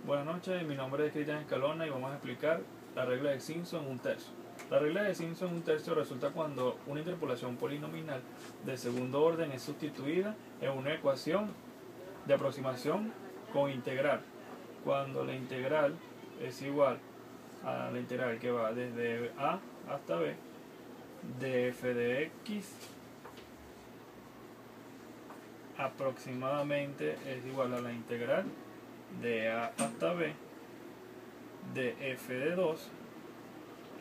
Buenas noches, mi nombre es Cristian Escalona y vamos a explicar la regla de Simpson 1/3. La regla de Simpson 1/3 resulta cuando una interpolación polinomial de segundo orden es sustituida en una ecuación de aproximación con integral. Cuando la integral es igual a la integral que va desde a hasta b de f de x aproximadamente es igual a la integral de a hasta b de f de 2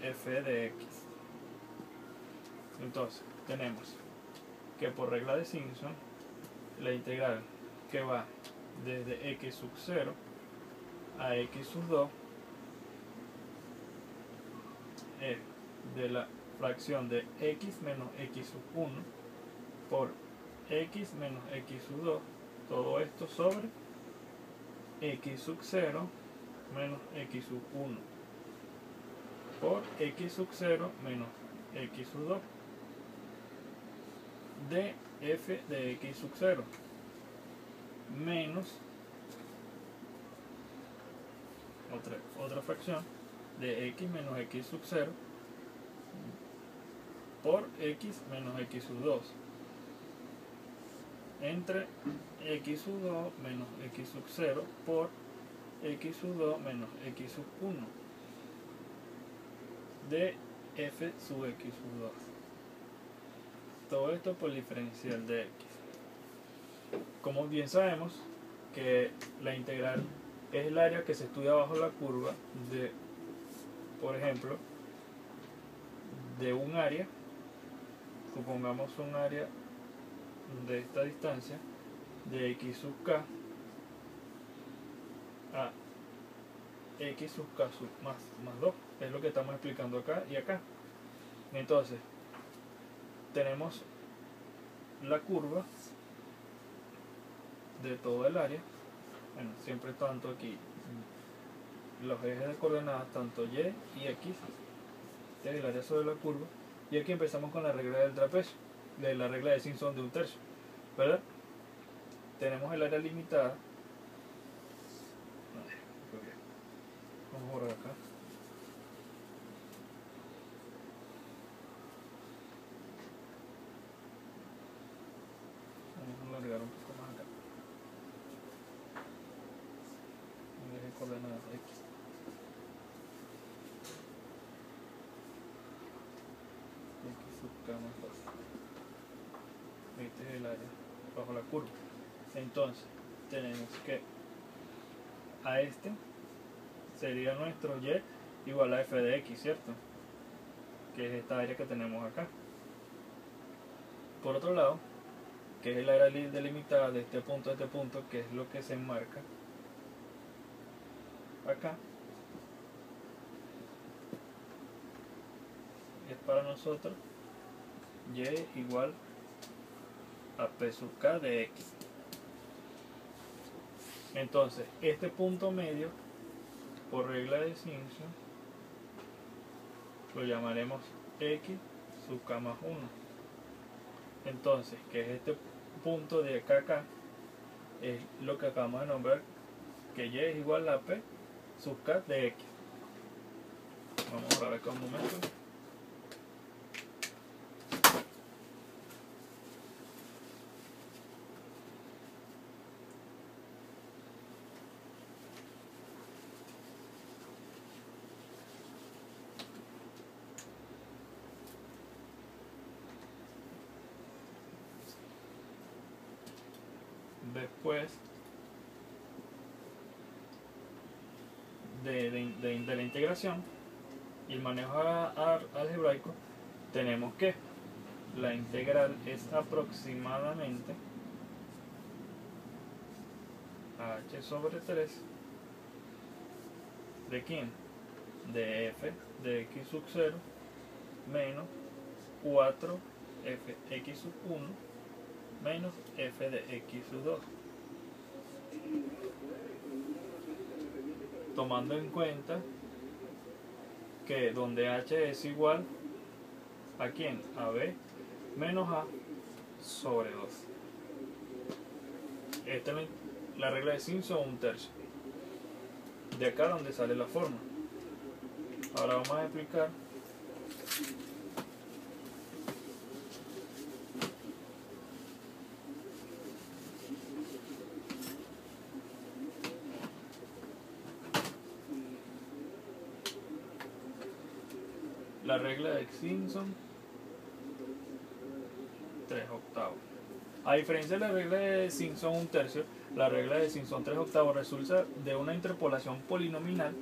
f de x. Entonces tenemos que por regla de Simpson la integral que va desde x sub 0 a x sub 2 es de la fracción de x menos x sub 1 por x menos x sub 2, todo esto sobre x sub 0 menos x sub 1 por x sub 0 menos x sub 2 de f de x sub 0 menos otra fracción de x menos x sub 0 por x menos x sub 2 entre x sub 2 menos x sub 0 por x sub 2 menos x sub 1 de f sub x sub 2. Todo esto por el diferencial de x. Como bien sabemos que la integral es el área que se estudia bajo la curva de, por ejemplo, de un área, supongamos un área de esta distancia de x sub k a x sub k sub más 2, es lo que estamos explicando acá y acá. Entonces tenemos la curva de todo el área, bueno, siempre tanto aquí los ejes de coordenadas tanto y y x, este es el área sobre la curva, y aquí empezamos con la regla del trapecio, de la regla de Simpson de 1/3, ¿verdad? Tenemos el área limitada, vamos a borrar acá, vamos a alargar un poco más acá, el eje de coordenadas x, x sub k más 2, este es el área bajo la curva. Entonces tenemos que a este sería nuestro y igual a f de x, ¿cierto? Que es esta área que tenemos acá. Por otro lado, que es el área delimitada de este punto a este punto, que es lo que se enmarca acá, es para nosotros y igual a p sub k de x. Entonces este punto medio, por regla de Simpson, lo llamaremos x sub k más 1. Entonces, que es este punto de acá a acá, es lo que acabamos de nombrar, que y es igual a p sub k de x. Vamos a borrar acá un momento. Después de la integración y el manejo algebraico, tenemos que la integral es aproximadamente h sobre 3 de quién, de f de x sub 0 menos 4 f x sub 1 menos f de x sub 2, tomando en cuenta que donde h es igual a quién, a b menos a sobre 2. Esta es la regla de Simpson 1/3. de acá donde sale la forma. Ahora vamos a explicar la regla de Simpson 3/8. A diferencia de la regla de Simpson 1/3, la regla de Simpson 3/8 resulta de una interpolación polinomial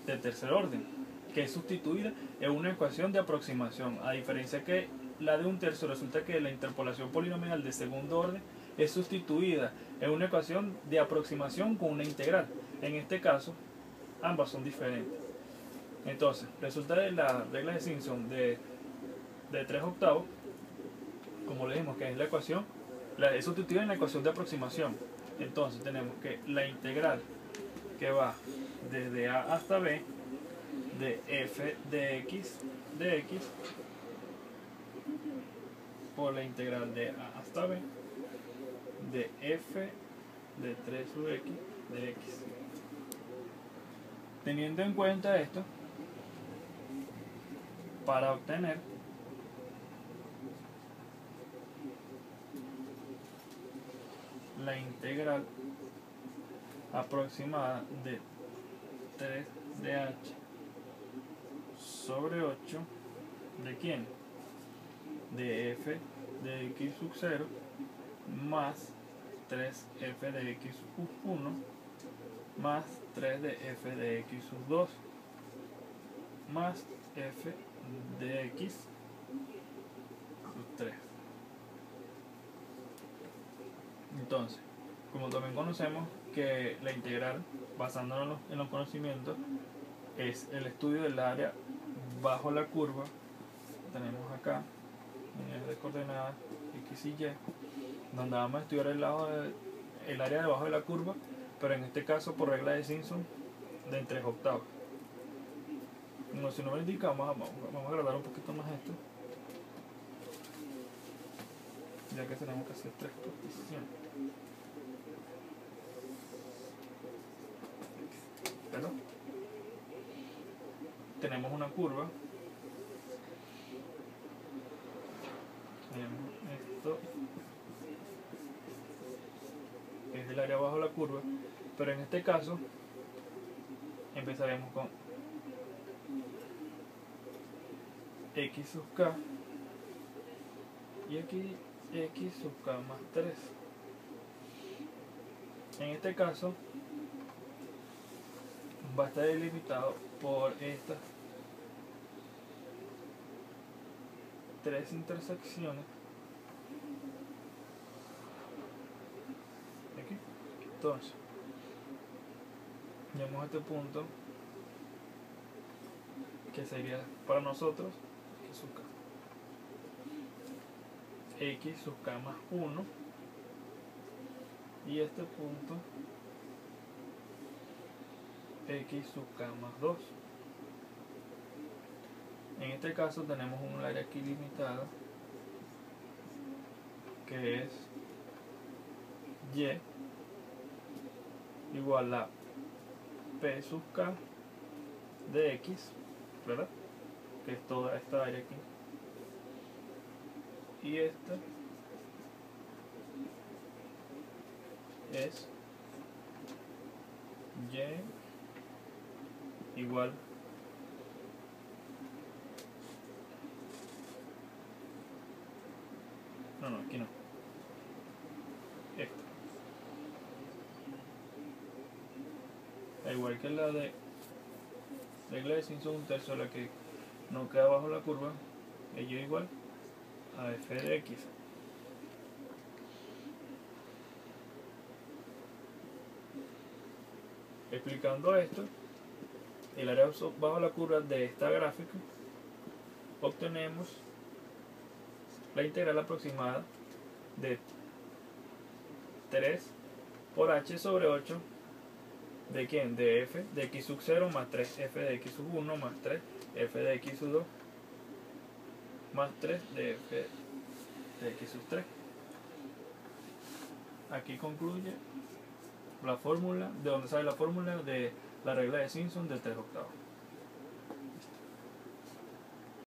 de tercer orden, que es sustituida en una ecuación de aproximación. A diferencia que la de 1/3, resulta que la interpolación polinomial de segundo orden es sustituida en una ecuación de aproximación con una integral. En este caso, ambas son diferentes. Entonces, resulta de la regla de Simpson de 3/8, como le dijimos que es la ecuación, es sustituida en la ecuación de aproximación. Entonces tenemos que la integral que va desde a hasta b de f de x por la integral de a hasta b de f de 3 sub x de x. Teniendo en cuenta esto, para obtener la integral aproximada de 3 de h sobre 8 de quién, de f de x sub 0 más 3f de x sub 1 más 3 de f de x sub 2 más f de x sub 3. Entonces, como también conocemos que la integral, basándonos en los conocimientos, es el estudio del área bajo la curva. Tenemos acá en de coordenadas x y y, donde vamos a estudiar el área debajo de la curva, pero en este caso por regla de Simpson de 3/8. No, si no me indica, vamos a agrandar un poquito más esto, ya que tenemos que hacer 3 posiciones. ¿Verdad? Tenemos una curva. Esto es el área bajo la curva, pero en este caso empezaremos con x sub k y aquí x sub k más 3. En este caso va a estar delimitado por estas 3 intersecciones aquí. Entonces, llegamos a este punto que sería para nosotros x sub k, x sub k más 1, y este punto x sub k más 2. En este caso tenemos un área aquí limitada que es y igual a p sub k de x, ¿verdad? Que es toda esta área aquí, y esta es y igual no, aquí no, esta, igual que la de regla de Simpson 1/3, la que no queda bajo la curva, es igual a f de x. Explicando esto, el área bajo la curva de esta gráfica, obtenemos la integral aproximada de 3 por h sobre 8 de quién, de f de x sub 0 más 3 f de x sub 1 más 3 f de x sub 2 más 3 de f de x sub 3. Aquí concluye la la fórmula, de donde sale la fórmula de la regla de Simpson del 3 octavos.